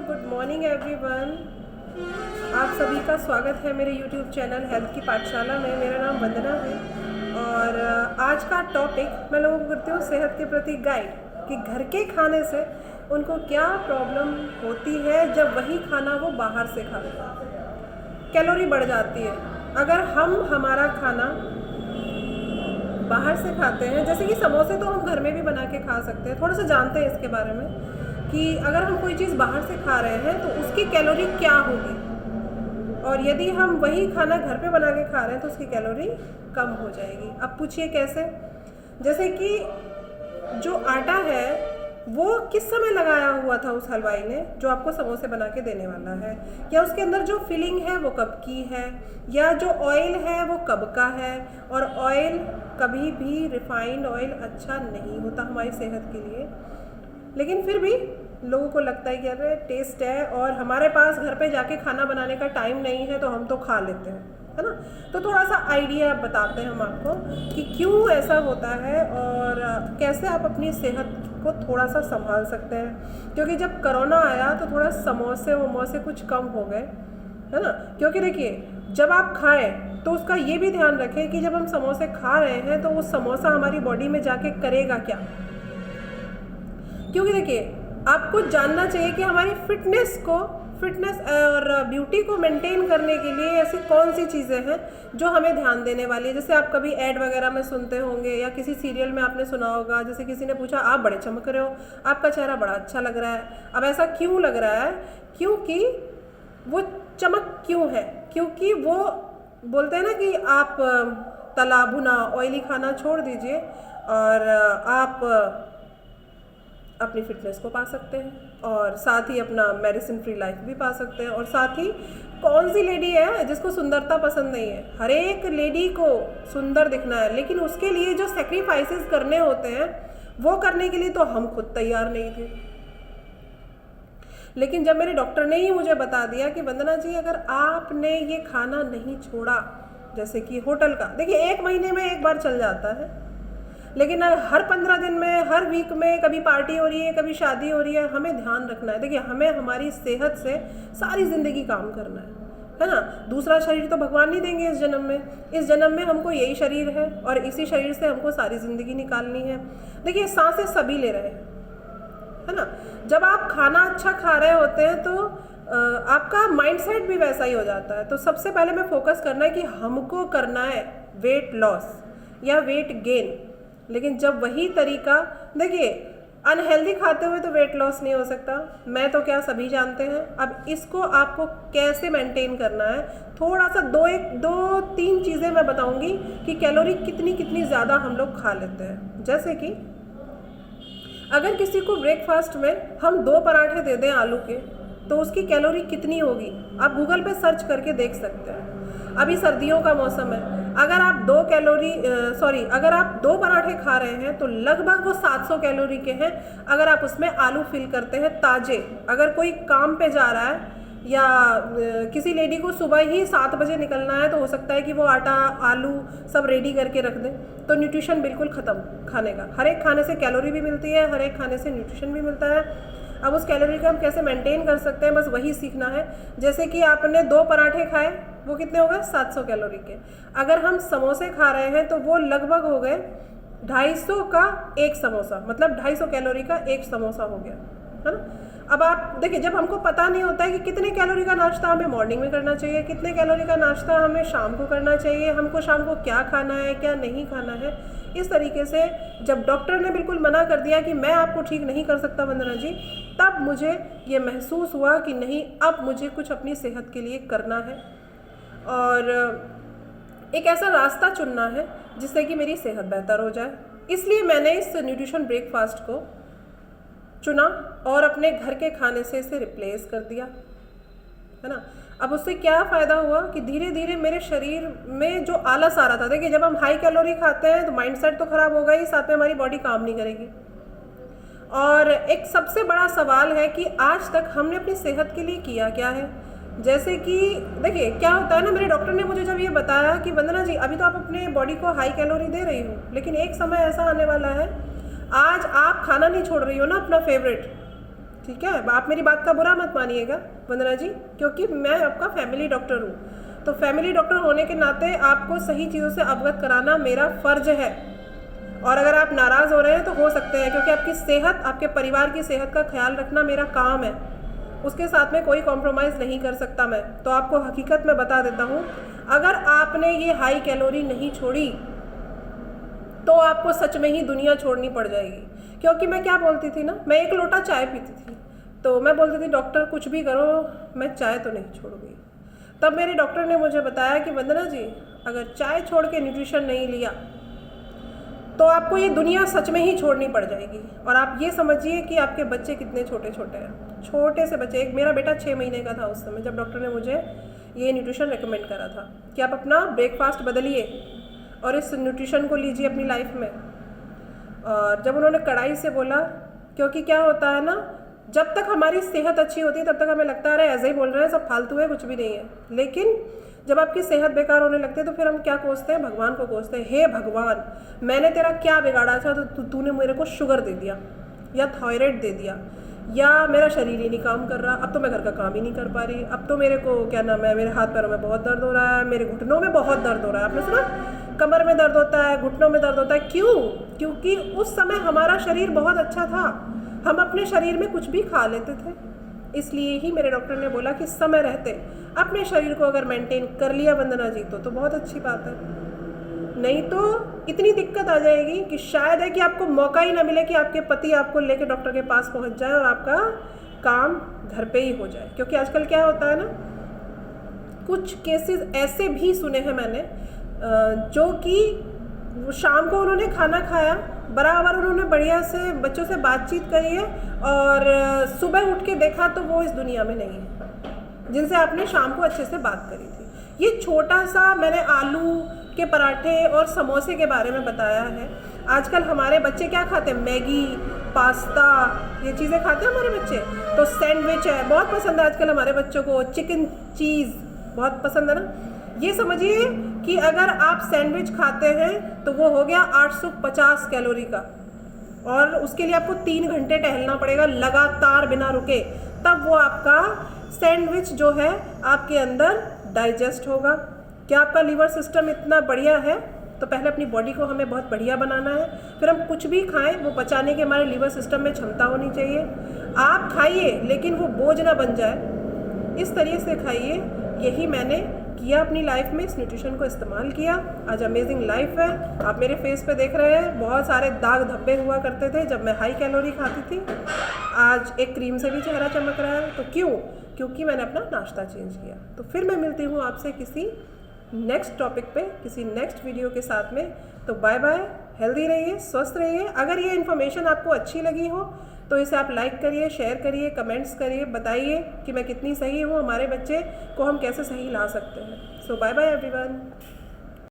Good morning everyone. आप सभी का स्वागत है मेरे यूट्यूब चैनल हेल्थ की पाठशाला में। मेरा नाम वंदना है और आज का टॉपिक मैं लोगों को करती हूँ सेहत के प्रति गाइड कि घर के खाने से उनको क्या प्रॉब्लम होती है जब वही खाना वो बाहर से खाते हैं। कैलोरी बढ़ जाती है अगर हम हमारा खाना बाहर से खाते हैं। जैसे कि समोसे तो हम घर में भी बना के खा सकते हैं। थोड़ा सा जानते हैं इसके बारे में कि अगर हम कोई चीज़ बाहर से खा रहे हैं तो उसकी कैलोरी क्या होगी, और यदि हम वही खाना घर पे बना के खा रहे हैं तो उसकी कैलोरी कम हो जाएगी। अब पूछिए कैसे। जैसे कि जो आटा है वो किस समय लगाया हुआ था उस हलवाई ने जो आपको समोसे बना के देने वाला है, या उसके अंदर जो फिलिंग है वो कब की है, या जो ऑयल है वो कब का है। और ऑयल कभी भी रिफाइंड ऑयल अच्छा नहीं होता हमारी सेहत के लिए, लेकिन फिर भी लोगों को लगता है कि अरे टेस्ट है और हमारे पास घर पे जाके खाना बनाने का टाइम नहीं है तो हम तो खा लेते हैं, है ना। तो थोड़ा सा आइडिया बताते हैं हम आपको कि क्यों ऐसा होता है और कैसे आप अपनी सेहत को थोड़ा सा संभाल सकते हैं। क्योंकि जब कोरोना आया तो थोड़ा समोसे वमोसे कुछ कम हो गए, है ना। क्योंकि देखिए जब आप खाएं तो उसका ये भी ध्यान रखें कि जब हम समोसे खा रहे हैं तो वो समोसा हमारी बॉडी में जाके करेगा क्या। क्योंकि देखिए आपको जानना चाहिए कि हमारी फिटनेस और ब्यूटी को मेंटेन करने के लिए ऐसी कौन सी चीज़ें हैं जो हमें ध्यान देने वाली है। जैसे आप कभी ऐड वगैरह में सुनते होंगे या किसी सीरियल में आपने सुना होगा, जैसे किसी ने पूछा आप बड़े चमक रहे हो, आपका चेहरा बड़ा अच्छा लग रहा है। अब ऐसा क्यों लग रहा है? क्योंकि वो चमक क्यों है? क्योंकि वो बोलते हैं ना कि आप तला भुना ऑयली खाना छोड़ दीजिए और आप अपनी फिटनेस को पा सकते हैं और साथ ही अपना मेडिसिन फ्री लाइफ भी पा सकते हैं। और साथ ही कौन सी लेडी है जिसको सुंदरता पसंद नहीं है? हर एक लेडी को सुंदर दिखना है, लेकिन उसके लिए जो सेक्रीफाइसेस करने होते हैं वो करने के लिए तो हम खुद तैयार नहीं थे। लेकिन जब मेरे डॉक्टर ने ही मुझे बता दिया कि वंदना जी अगर आपने ये खाना नहीं छोड़ा, जैसे कि होटल का, देखिए 1 महीने में एक बार चल जाता है, लेकिन हर 15 दिन में, हर वीक में कभी पार्टी हो रही है, कभी शादी हो रही है, हमें ध्यान रखना है। देखिए हमें हमारी सेहत से सारी ज़िंदगी काम करना है ना। दूसरा शरीर तो भगवान नहीं देंगे इस जन्म में। इस जन्म में हमको यही शरीर है और इसी शरीर से हमको सारी ज़िंदगी निकालनी है। देखिए सांसें सभी ले रहे हैं, है ना। जब आप खाना अच्छा खा रहे होते हैं तो आपका माइंडसेट भी वैसा ही हो जाता है। तो सबसे पहले मैं फोकस करना है कि हमको करना है वेट लॉस या वेट गेन। लेकिन जब वही तरीका, देखिए अनहेल्दी खाते हुए तो वेट लॉस नहीं हो सकता, मैं तो क्या सभी जानते हैं। अब इसको आपको कैसे मेंटेन करना है, थोड़ा सा दो तीन चीज़ें मैं बताऊंगी कि कैलोरी कितनी ज़्यादा हम लोग खा लेते हैं। जैसे कि अगर किसी को ब्रेकफास्ट में हम 2 पराठे दे दें आलू के तो उसकी कैलोरी कितनी होगी आप गूगल पे सर्च करके देख सकते हैं। अभी सर्दियों का मौसम है, अगर आप अगर आप 2 पराठे खा रहे हैं तो लगभग वो 700 कैलोरी के हैं। अगर आप उसमें आलू फिल करते हैं ताजे, अगर कोई काम पे जा रहा है या किसी लेडी को सुबह ही 7 बजे निकलना है तो हो सकता है कि वो आटा आलू सब रेडी करके रख दें, तो न्यूट्रिशन बिल्कुल ख़त्म खाने का। हर एक खाने से कैलोरी भी मिलती है, हर एक खाने से न्यूट्रिशन भी मिलता है। अब उस कैलोरी को हम कैसे मेंटेन कर सकते हैं, बस वही सीखना है। जैसे कि आपने 2 पराठे खाए, वो कितने हो गए? 700 कैलोरी के। अगर हम समोसे खा रहे हैं तो वो लगभग हो गए 250 का एक समोसा, मतलब 250 कैलोरी का एक समोसा हो गया, है ना। अब आप देखिए जब हमको पता नहीं होता है कि कितने कैलोरी का नाश्ता हमें मॉर्निंग में करना चाहिए, कितने कैलोरी का नाश्ता हमें शाम को करना चाहिए, हमको शाम को क्या खाना है क्या नहीं खाना है, इस तरीके से जब डॉक्टर ने बिल्कुल मना कर दिया कि मैं आपको ठीक नहीं कर सकता वंदना जी, तब मुझे ये महसूस हुआ कि नहीं, अब मुझे कुछ अपनी सेहत के लिए करना है और एक ऐसा रास्ता चुनना है जिससे कि मेरी सेहत बेहतर हो जाए। इसलिए मैंने इस न्यूट्रिशन ब्रेकफास्ट को चुना और अपने घर के खाने से इसे रिप्लेस कर दिया, है ना। अब उससे क्या फ़ायदा हुआ कि धीरे धीरे मेरे शरीर में जो आलस आ रहा था, देखिए जब हम हाई कैलोरी खाते हैं तो माइंडसेट तो ख़राब होगा ही, साथ में हमारी बॉडी काम नहीं करेगी। और एक सबसे बड़ा सवाल है कि आज तक हमने अपनी सेहत के लिए किया क्या है। जैसे कि देखिए क्या होता है ना, मेरे डॉक्टर ने मुझे जब ये बताया कि वंदना जी अभी तो आप अपने बॉडी को हाई कैलोरी दे रही हो, लेकिन एक समय ऐसा आने वाला है, आज आप खाना नहीं छोड़ रही हो ना अपना फेवरेट, ठीक है, आप मेरी बात का बुरा मत मानिएगा वंदना जी, क्योंकि मैं आपका फैमिली डॉक्टर हूँ। तो फैमिली डॉक्टर होने के नाते आपको सही चीज़ों से अवगत कराना मेरा फ़र्ज है। और अगर आप नाराज़ हो रहे हैं तो हो सकते हैं, क्योंकि आपकी सेहत, आपके परिवार की सेहत का ख्याल रखना मेरा काम है, उसके साथ में कोई कॉम्प्रोमाइज़ नहीं कर सकता मैं। तो आपको हकीकत में बता देता हूँ, अगर आपने ये हाई कैलोरी नहीं छोड़ी तो आपको सच में ही दुनिया छोड़नी पड़ जाएगी। क्योंकि मैं क्या बोलती थी ना, मैं एक लोटा चाय पीती थी तो मैं बोलती थी डॉक्टर कुछ भी करो मैं चाय तो नहीं छोड़ूंगी। तब मेरे डॉक्टर ने मुझे बताया कि वंदना जी, अगर चाय छोड़ के न्यूट्रिशन नहीं लिया तो आपको ये दुनिया सच में ही छोड़नी पड़ जाएगी। और आप ये समझिए कि आपके बच्चे कितने छोटे छोटे हैं, छोटे से बच्चे। एक मेरा बेटा 6 महीने का था उस समय जब डॉक्टर ने मुझे ये न्यूट्रिशन रेकमेंड करा था कि आप अपना ब्रेकफास्ट बदलिए और इस न्यूट्रिशन को लीजिए अपनी लाइफ में। और जब उन्होंने कड़ाई से बोला, क्योंकि क्या होता है ना, जब तक हमारी सेहत अच्छी होती है तब तक हमें लगता है ऐसे ही बोल रहे हैं, सब फालतू है, कुछ भी नहीं है। लेकिन जब आपकी सेहत बेकार होने लगती है तो फिर हम क्या कोसते हैं, भगवान को कोसते हैं। हे भगवान, मैंने तेरा क्या बिगाड़ा था तो तूने मेरे को शुगर दे दिया या थायराइड दे दिया, या मेरा शरीर ही नहीं काम कर रहा, अब तो मैं घर का काम ही नहीं कर पा रही, अब तो मेरे को क्या नाम है, मेरे हाथ पैरों में बहुत दर्द हो रहा है, मेरे घुटनों में बहुत दर्द हो रहा है। आपने सुना, कमर में दर्द होता है, घुटनों में दर्द होता है। क्यों? क्योंकि उस समय हमारा शरीर बहुत अच्छा था, हम अपने शरीर में कुछ भी खा लेते थे। इसलिए ही मेरे डॉक्टर ने बोला कि समय रहते अपने शरीर को अगर मेंटेन कर लिया वंदना जी तो बहुत अच्छी बात है, नहीं तो इतनी दिक्कत आ जाएगी कि शायद है कि आपको मौका ही ना मिले कि आपके पति आपको लेके डॉक्टर के पास पहुंच जाए और आपका काम घर पे ही हो जाए। क्योंकि आजकल क्या होता है ना, कुछ केसेस ऐसे भी सुने हैं मैंने जो कि शाम को उन्होंने खाना खाया, बराबर उन्होंने बढ़िया से बच्चों से बातचीत करी है और सुबह उठ के देखा तो वो इस दुनिया में नहीं है जिनसे आपने शाम को अच्छे से बात करी थी। ये छोटा सा मैंने आलू के पराठे और समोसे के बारे में बताया है। आजकल हमारे बच्चे क्या खाते हैं, मैगी, पास्ता, ये चीज़ें खाते हैं हमारे बच्चे। तो सैंडविच है, बहुत पसंद है आजकल हमारे बच्चों को, चिकन चीज़ बहुत पसंद है ना। ये समझिए कि अगर आप सैंडविच खाते हैं तो वो हो गया 850 कैलोरी का, और उसके लिए आपको 3 घंटे टहलना पड़ेगा लगातार बिना रुके, तब वो आपका सैंडविच जो है आपके अंदर डाइजेस्ट होगा। क्या आपका लीवर सिस्टम इतना बढ़िया है? तो पहले अपनी बॉडी को हमें बहुत बढ़िया बनाना है, फिर हम कुछ भी खाएं वो पचाने की हमारे लीवर सिस्टम में क्षमता होनी चाहिए। आप खाइए लेकिन वो बोझ ना बन जाए, इस तरीके से खाइए। यही मैंने किया अपनी लाइफ में, इस न्यूट्रिशन को इस्तेमाल किया। आज अमेजिंग लाइफ है। आप मेरे फेस पे देख रहे हैं बहुत सारे दाग धब्बे हुआ करते थे जब मैं हाई कैलोरी खाती थी, आज एक क्रीम से भी चेहरा चमक रहा है। तो क्यों? क्योंकि मैंने अपना नाश्ता चेंज किया। तो फिर मैं मिलती हूँ आपसे किसी नेक्स्ट टॉपिक पे, किसी नेक्स्ट वीडियो के साथ में। तो बाय बाय, हेल्दी रहिए, स्वस्थ रहिए। अगर ये इन्फॉर्मेशन आपको अच्छी लगी हो तो इसे आप लाइक करिए, शेयर करिए, कमेंट्स करिए, बताइए कि मैं कितनी सही हूँ, हमारे बच्चे को हम कैसे सही ला सकते हैं। सो बाय बाय एवरीवन।